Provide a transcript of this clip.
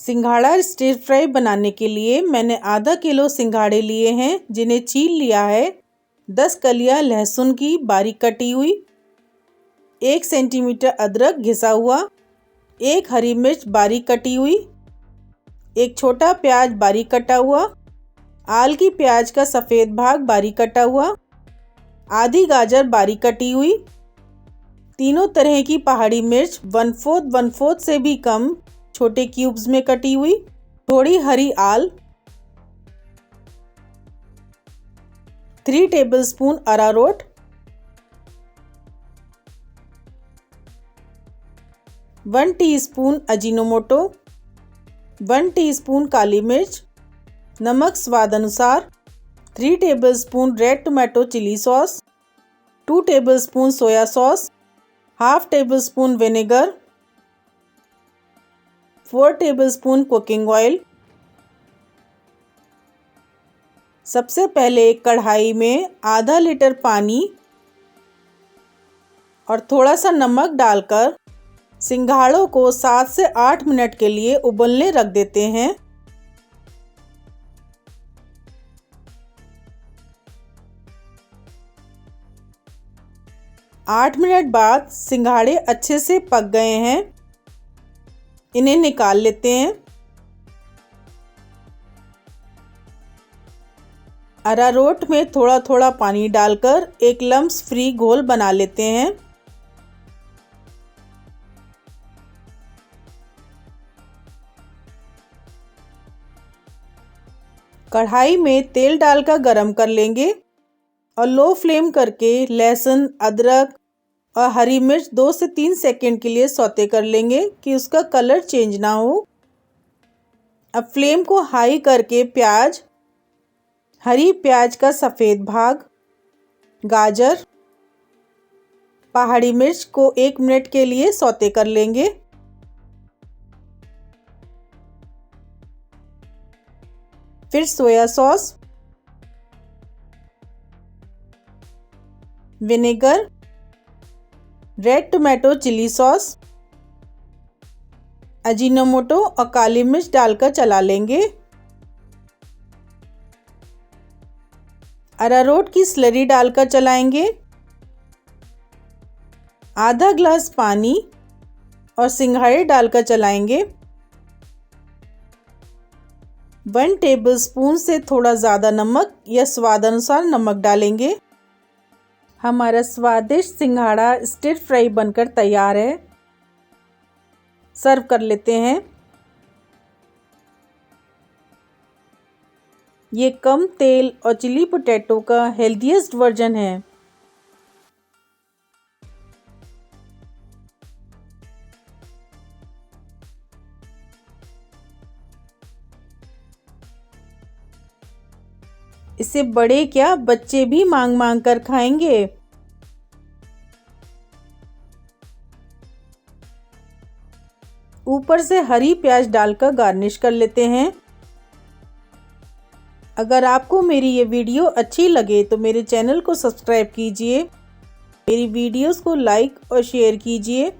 सिंघाड़ा stir fry बनाने के लिए मैंने आधा किलो सिंघाड़े लिए हैं जिन्हें छील लिया है। 10 कलियां लहसुन की बारीक कटी हुई, 1 सेंटीमीटर अदरक घिसा हुआ, 1 हरी मिर्च बारीक कटी हुई, 1 छोटा प्याज बारीक कटा हुआ, आल की प्याज का सफ़ेद भाग बारीक कटा हुआ, आधी गाजर बारीक कटी हुई, तीनों तरह की पहाड़ी मिर्च 1/4 से भी कम छोटे क्यूब्स में कटी हुई, थोड़ी हरी आल, 3 tablespoon arrowroot, 1 teaspoon Ajinomoto, 1 teaspoon काली मिर्च, नमक स्वाद अनुसार, 3 tablespoon red tomato chilli sauce, 2 tablespoon soya sauce, half tablespoon vinegar, 4 tablespoon cooking oil. सबसे पहले एक कढ़ाई में आधा लीटर पानी और थोड़ा सा नमक डालकर सिंघाड़ों को 7 से 8 मिनट के लिए उबलने रख देते हैं। आठ मिनट बाद सिंघाड़े अच्छे से पक गए हैं, इन्हें निकाल लेते हैं। अरारोट में थोड़ा थोड़ा पानी डालकर एक लम्स फ्री घोल बना लेते हैं। कढ़ाई में तेल डालकर गरम कर लेंगे और लो फ्लेम करके लहसुन, अदरक और हरी मिर्च 2 से 3 सेकंड के लिए सौते कर लेंगे कि उसका कलर चेंज ना हो। अब फ्लेम को हाई करके प्याज, हरी प्याज का सफ़ेद भाग, गाजर, पहाड़ी मिर्च को 1 मिनट के लिए सौते कर लेंगे। फिर soya sauce, vinegar, red tomato chilli sauce, Ajinomoto और काली मिर्च डालकर चला लेंगे। अरारोट की स्लरी डालकर चलाएंगे। आधा ग्लास पानी और सिंघाड़े डालकर चलाएंगे। 1 टेबलस्पून से थोड़ा ज़्यादा नमक या स्वाद अनुसार नमक डालेंगे। हमारा स्वादिष्ट सिंघाड़ा स्टिर फ्राई बनकर तैयार है। सर्व कर लेते हैं। ये कम तेल और चिली पोटैटो का हेल्दीएस्ट वर्जन है। इसे बड़े क्या, बच्चे भी मांग मांग कर खाएंगे। ऊपर से हरी प्याज डालकर गार्निश कर लेते हैं। अगर आपको मेरी ये वीडियो अच्छी लगे तो मेरे चैनल को सब्सक्राइब कीजिए, मेरी वीडियोस को लाइक और शेयर कीजिए।